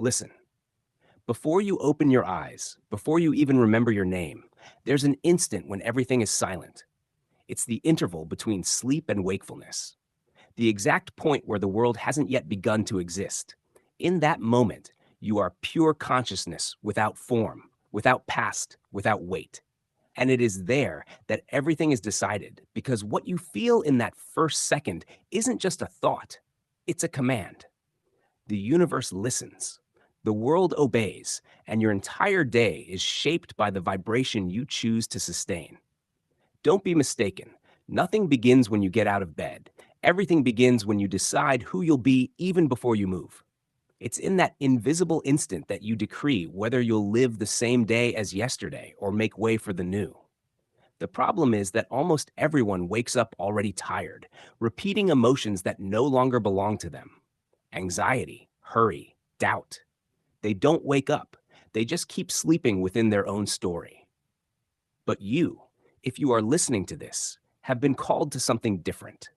Listen, before you open your eyes, before you even remember your name, there's an instant when everything is silent. It's the interval between sleep and wakefulness, the exact point where the world hasn't yet begun to exist. In that moment, you are pure consciousness without form, without past, without weight. And it is there that everything is decided because what you feel in that first second isn't just a thought, it's a command. The universe listens, the world obeys, and your entire day is shaped by the vibration you choose to sustain. Don't be mistaken. Nothing begins when you get out of bed. Everything begins when you decide who you'll be even before you move. It's in that invisible instant that you decree whether you'll live the same day as yesterday or make way for the new. The problem is that almost everyone wakes up already tired, repeating emotions that no longer belong to them. Anxiety, hurry, doubt. They don't wake up. They just keep sleeping within their own story. But you, if you are listening to this, have been called to something different.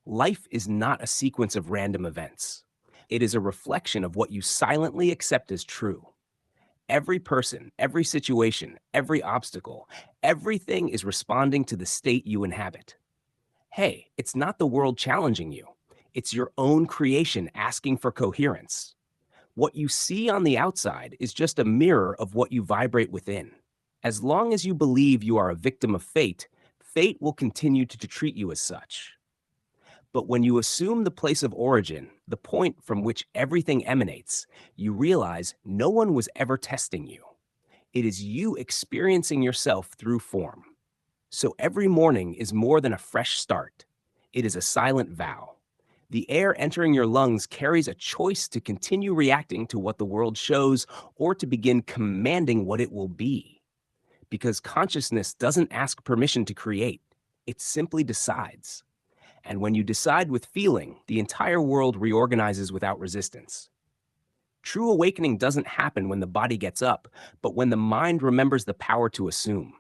Life is not a sequence of random events. It is a reflection of what you silently accept as true. Every person, every situation, every obstacle, everything is responding to the state you inhabit. Hey, it's not the world challenging you. It's your own creation asking for coherence. What you see on the outside is just a mirror of what you vibrate within. As long as you believe you are a victim of fate, fate will continue to treat you as such. But when you assume the place of origin, the point from which everything emanates, you realize no one was ever testing you. It is you experiencing yourself through form. So every morning is more than a fresh start. It is a silent vow. The air entering your lungs carries a choice to continue reacting to what the world shows or to begin commanding what it will be. Because consciousness doesn't ask permission to create, it simply decides. And when you decide with feeling, the entire world reorganizes without resistance. True awakening doesn't happen when the body gets up, but when the mind remembers the power to assume.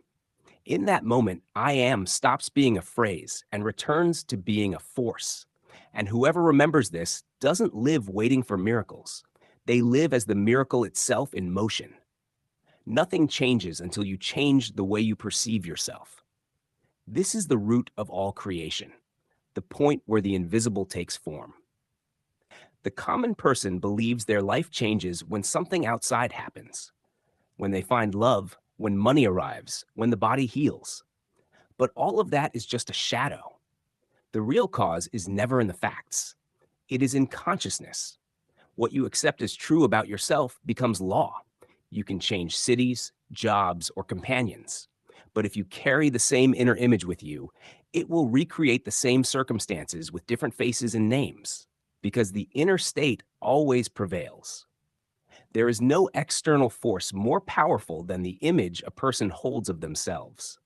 In that moment, I am stops being a phrase and returns to being a force. And whoever remembers this doesn't live waiting for miracles. They live as the miracle itself in motion. Nothing changes until you change the way you perceive yourself. This is the root of all creation, the point where the invisible takes form. The common person believes their life changes when something outside happens, when they find love, when money arrives, when the body heals. But all of that is just a shadow. The real cause is never in the facts. It is in consciousness. What you accept as true about yourself becomes law. You can change cities, jobs, or companions. But if you carry the same inner image with you, it will recreate the same circumstances with different faces and names, because the inner state always prevails. There is no external force more powerful than the image a person holds of themselves.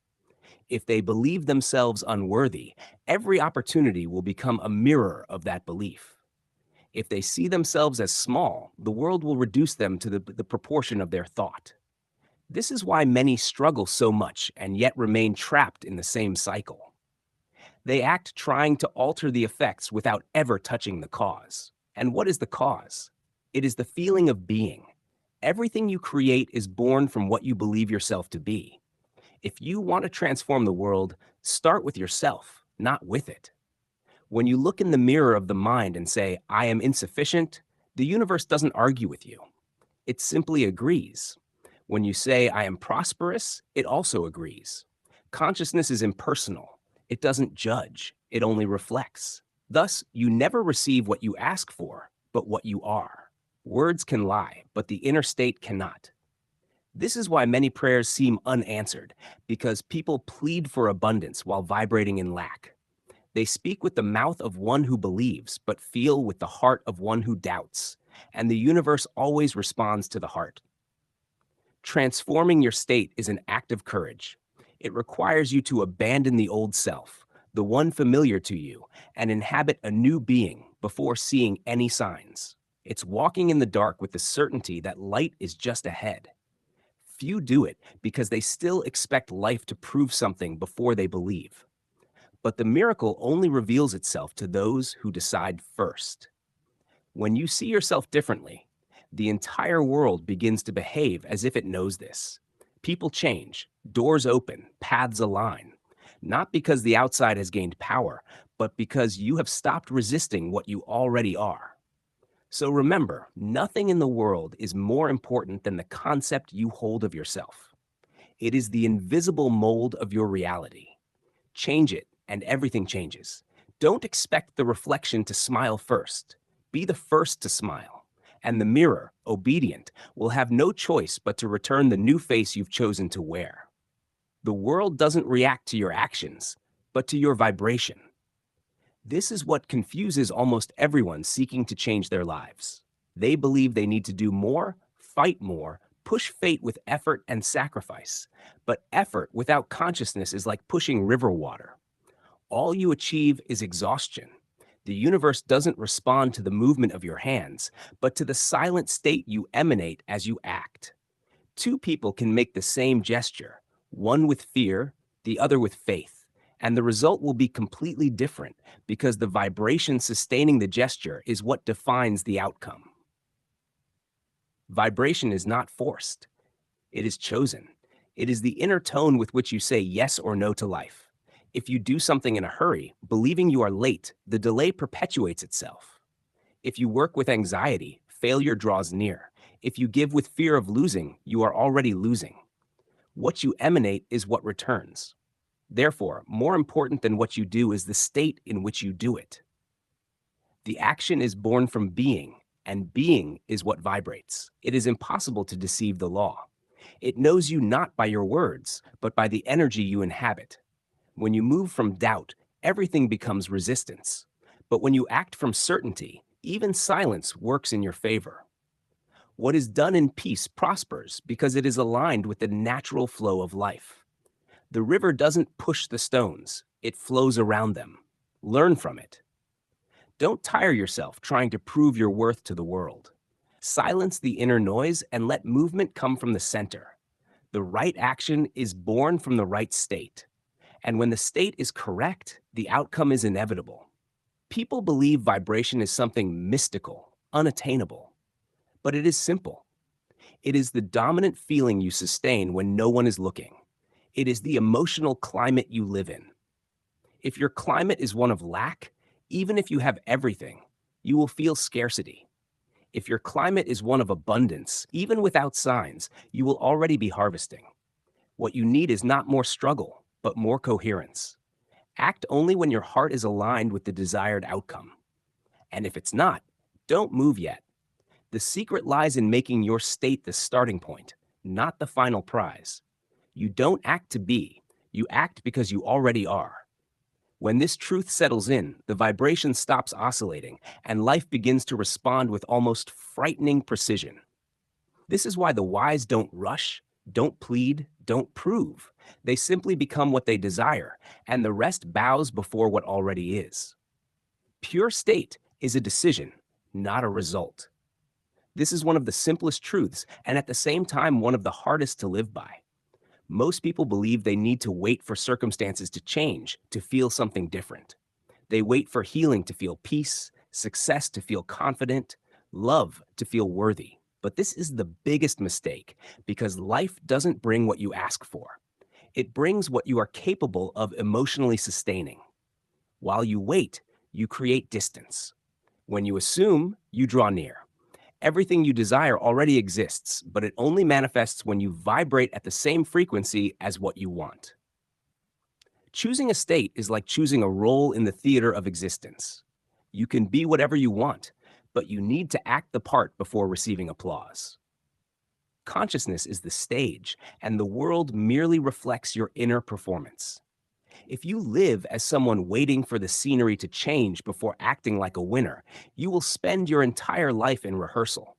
If they believe themselves unworthy, every opportunity will become a mirror of that belief. If they see themselves as small, the world will reduce them to the proportion of their thought. This is why many struggle so much and yet remain trapped in the same cycle. They act trying to alter the effects without ever touching the cause. And what is the cause? It is the feeling of being. Everything you create is born from what you believe yourself to be. If you want to transform the world, start with yourself, not with it. When you look in the mirror of the mind and say, I am insufficient, the universe doesn't argue with you. It simply agrees. When you say, I am prosperous, it also agrees. Consciousness is impersonal. It doesn't judge, it only reflects. Thus, you never receive what you ask for, but what you are. Words can lie, but the inner state cannot. This is why many prayers seem unanswered, because people plead for abundance while vibrating in lack. They speak with the mouth of one who believes, but feel with the heart of one who doubts, and the universe always responds to the heart. Transforming your state is an act of courage. It requires you to abandon the old self, the one familiar to you, and inhabit a new being before seeing any signs. It's walking in the dark with the certainty that light is just ahead. Few do it because they still expect life to prove something before they believe. But the miracle only reveals itself to those who decide first. When you see yourself differently, The entire world begins to behave as if it knows this. People change, doors open, paths align, not because the outside has gained power, but because you have stopped resisting what you already are. So remember, nothing in the world is more important than the concept you hold of yourself. It is the invisible mold of your reality. Change it, and everything changes. Don't expect the reflection to smile first. Be the first to smile. And the mirror, obedient, will have no choice but to return the new face you've chosen to wear. The world doesn't react to your actions, but to your vibration. This is what confuses almost everyone seeking to change their lives. They believe they need to do more, fight more, push fate with effort and sacrifice. But effort without consciousness is like pushing river water. All you achieve is exhaustion. The universe doesn't respond to the movement of your hands, but to the silent state you emanate as you act. Two people can make the same gesture, one with fear, the other with faith, and the result will be completely different because the vibration sustaining the gesture is what defines the outcome. Vibration is not forced, it is chosen. It is the inner tone with which you say yes or no to life. If you do something in a hurry, believing you are late, the delay perpetuates itself. If you work with anxiety, failure draws near. If you give with fear of losing, you are already losing. What you emanate is what returns. Therefore, more important than what you do is the state in which you do it. The action is born from being, and being is what vibrates. It is impossible to deceive the law. It knows you not by your words, but by the energy you inhabit. When you move from doubt, everything becomes resistance. But when you act from certainty, even silence works in your favor. What is done in peace prospers because it is aligned with the natural flow of life. The river doesn't push the stones, it flows around them. Learn from it. Don't tire yourself trying to prove your worth to the world. Silence the inner noise and let movement come from the center. The right action is born from the right state. And when the state is correct, the outcome is inevitable. People believe vibration is something mystical, unattainable. But it is simple. It is the dominant feeling you sustain when no one is looking. It is the emotional climate you live in. If your climate is one of lack, even if you have everything, you will feel scarcity. If your climate is one of abundance, even without signs, you will already be harvesting. What you need is not more struggle, but more coherence. Act only when your heart is aligned with the desired outcome. And if it's not, don't move yet. The secret lies in making your state the starting point, not the final prize. You don't act to be, you act because you already are. When this truth settles in, the vibration stops oscillating, and life begins to respond with almost frightening precision. This is why the wise don't rush, don't plead, don't prove. They simply become what they desire, and the rest bows before what already is. Pure state is a decision, not a result. This is one of the simplest truths, and at the same time, one of the hardest to live by. Most people believe they need to wait for circumstances to change to feel something different. They wait for healing to feel peace, success to feel confident, love to feel worthy. But this is the biggest mistake because life doesn't bring what you ask for. It brings what you are capable of emotionally sustaining. While you wait, you create distance. When you assume, you draw near. Everything you desire already exists, but it only manifests when you vibrate at the same frequency as what you want. Choosing a state is like choosing a role in the theater of existence. You can be whatever you want, but you need to act the part before receiving applause. Consciousness is the stage, and the world merely reflects your inner performance. If you live as someone waiting for the scenery to change before acting like a winner, you will spend your entire life in rehearsal.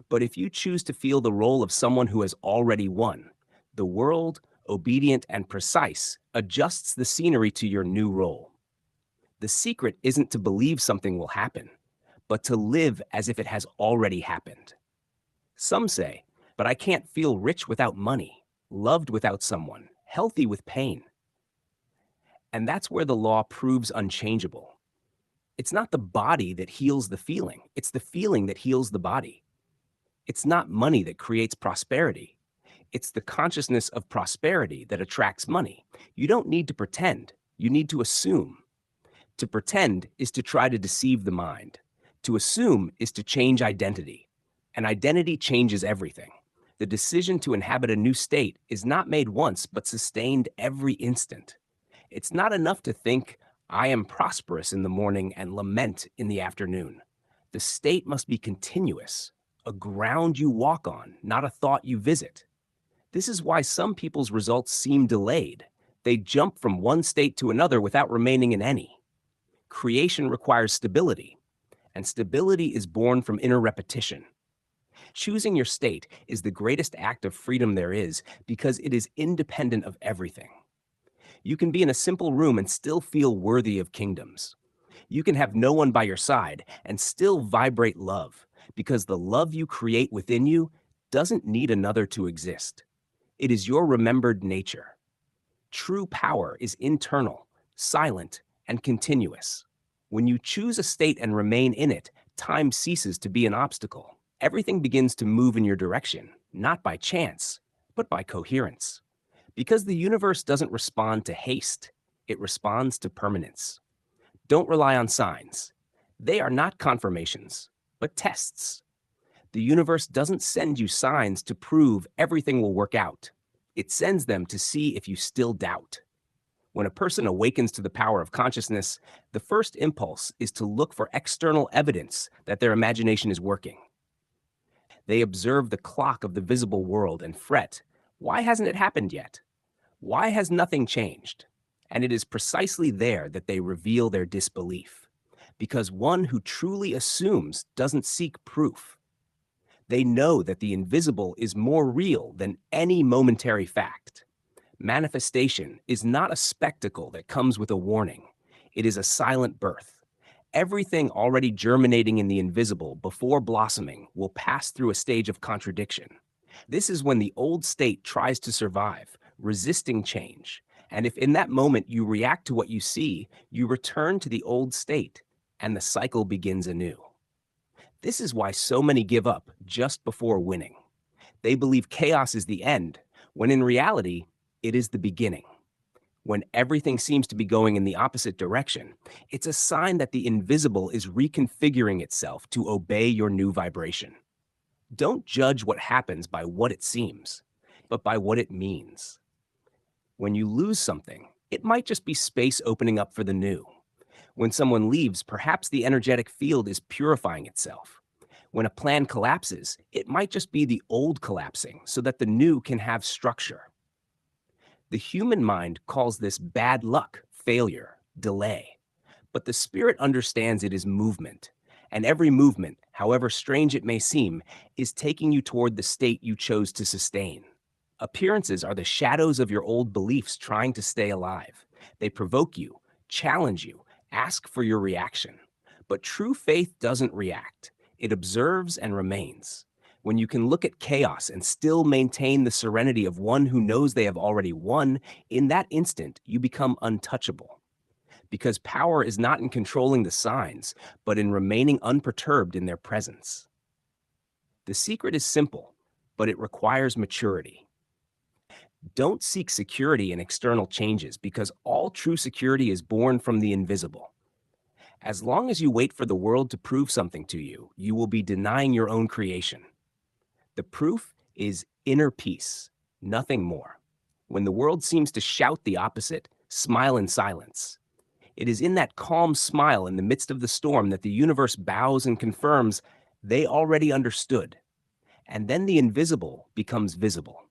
But if you choose to feel the role of someone who has already won, the world, obedient and precise, adjusts the scenery to your new role. The secret isn't to believe something will happen, but to live as if it has already happened. Some say, but I can't feel rich without money, loved without someone, healthy with pain. And that's where the law proves unchangeable. It's not the body that heals the feeling, it's the feeling that heals the body. It's not money that creates prosperity. It's the consciousness of prosperity that attracts money. You don't need to pretend, you need to assume. To pretend is to try to deceive the mind. To assume is to change identity. And identity changes everything. The decision to inhabit a new state is not made once, but sustained every instant. It's not enough to think, I am prosperous in the morning and lament in the afternoon. The state must be continuous, a ground you walk on, not a thought you visit. This is why some people's results seem delayed. They jump from one state to another without remaining in any. Creation requires stability, and stability is born from inner repetition. Choosing your state is the greatest act of freedom there is because it is independent of everything. You can be in a simple room and still feel worthy of kingdoms. You can have no one by your side and still vibrate love because the love you create within you doesn't need another to exist. It is your remembered nature. True power is internal, silent, and continuous. When you choose a state and remain in it, time ceases to be an obstacle. Everything begins to move in your direction, not by chance, but by coherence. Because the universe doesn't respond to haste, it responds to permanence. Don't rely on signs. They are not confirmations, but tests. The universe doesn't send you signs to prove everything will work out. It sends them to see if you still doubt. When a person awakens to the power of consciousness, the first impulse is to look for external evidence that their imagination is working. They observe the clock of the visible world and fret, why hasn't it happened yet? Why has nothing changed? And it is precisely there that they reveal their disbelief. Because one who truly assumes doesn't seek proof. They know that the invisible is more real than any momentary fact. Manifestation is not a spectacle that comes with a warning. It is a silent birth. Everything already germinating in the invisible before blossoming will pass through a stage of contradiction. This is when the old state tries to survive, resisting change. And if in that moment you react to what you see, you return to the old state, and the cycle begins anew. This is why so many give up just before winning. They believe chaos is the end, when in reality, it is the beginning. When everything seems to be going in the opposite direction, it's a sign that the invisible is reconfiguring itself to obey your new vibration. Don't judge what happens by what it seems, but by what it means. When you lose something, it might just be space opening up for the new. When someone leaves, perhaps the energetic field is purifying itself. When a plan collapses, it might just be the old collapsing so that the new can have structure. The human mind calls this bad luck, failure, delay. But the spirit understands it is movement, and every movement, however strange it may seem, is taking you toward the state you chose to sustain. Appearances are the shadows of your old beliefs trying to stay alive. They provoke you, challenge you, ask for your reaction. But true faith doesn't react. It observes and remains. When you can look at chaos and still maintain the serenity of one who knows they have already won, in that instant, you become untouchable. Because power is not in controlling the signs, but in remaining unperturbed in their presence. The secret is simple, but it requires maturity. Don't seek security in external changes because all true security is born from the invisible. As long as you wait for the world to prove something to you, you will be denying your own creation. The proof is inner peace, nothing more. When the world seems to shout the opposite, smile in silence. It is in that calm smile in the midst of the storm that the universe bows and confirms they already understood. And then the invisible becomes visible.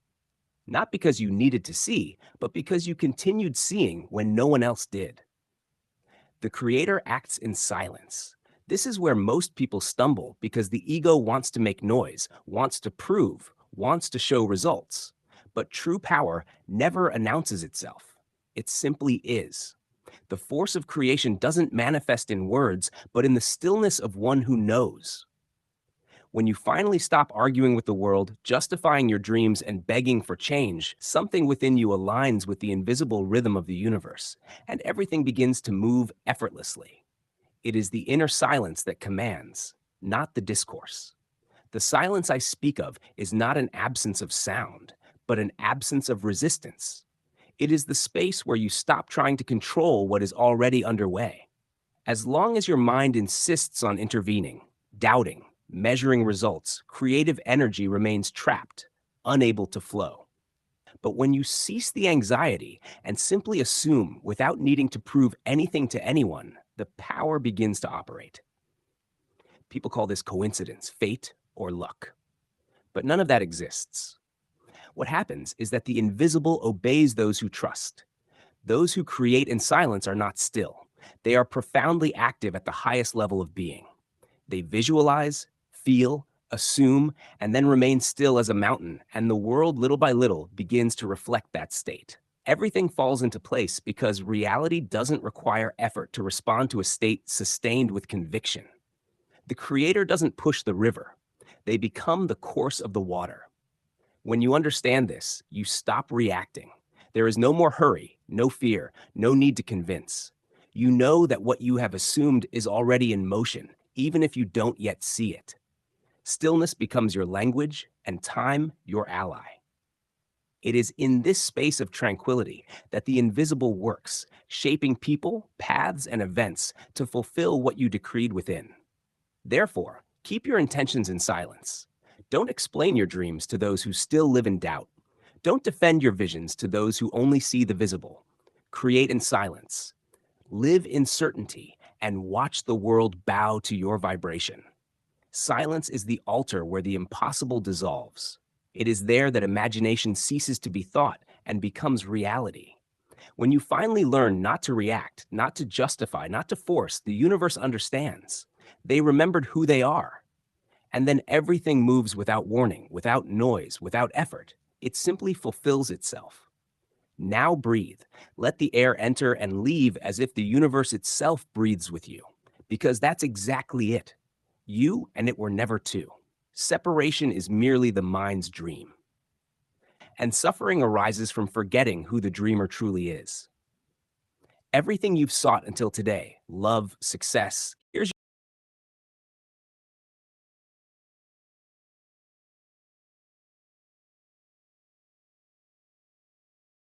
Not because you needed to see, but because you continued seeing when no one else did. The creator acts in silence. This is where most people stumble because the ego wants to make noise, wants to prove, wants to show results. But true power never announces itself. It simply is. The force of creation doesn't manifest in words, but in the stillness of one who knows. When you finally stop arguing with the world, justifying your dreams, and begging for change, something within you aligns with the invisible rhythm of the universe, and everything begins to move effortlessly. It is the inner silence that commands, not the discourse. The silence I speak of is not an absence of sound, but an absence of resistance. It is the space where you stop trying to control what is already underway. As long as your mind insists on intervening, doubting, measuring results, creative energy remains trapped, unable to flow. But when you cease the anxiety and simply assume without needing to prove anything to anyone, the power begins to operate. People call this coincidence, fate, or luck. But none of that exists. What happens is that the invisible obeys those who trust. Those who create in silence are not still. They are profoundly active at the highest level of being. They visualize, feel, assume, and then remain still as a mountain, and the world, little by little, begins to reflect that state. Everything falls into place because reality doesn't require effort to respond to a state sustained with conviction. The creator doesn't push the river. They become the course of the water. When you understand this, you stop reacting. There is no more hurry, no fear, no need to convince. You know that what you have assumed is already in motion, even if you don't yet see it. Stillness becomes your language, and time your ally. It is in this space of tranquility that the invisible works, shaping people, paths, and events to fulfill what you decreed within. Therefore, keep your intentions in silence. Don't explain your dreams to those who still live in doubt. Don't defend your visions to those who only see the visible. Create in silence. Live in certainty and watch the world bow to your vibration. Silence is the altar where the impossible dissolves. It is there that imagination ceases to be thought and becomes reality. When you finally learn not to react, not to justify, not to force, the universe understands. They remembered who they are. And then everything moves without warning, without noise, without effort. It simply fulfills itself. Now breathe. Let the air enter and leave as if the universe itself breathes with you. Because that's exactly it. You and it were never two. Separation is merely the mind's dream. And suffering arises from forgetting who the dreamer truly is. Everything you've sought until today, love, success,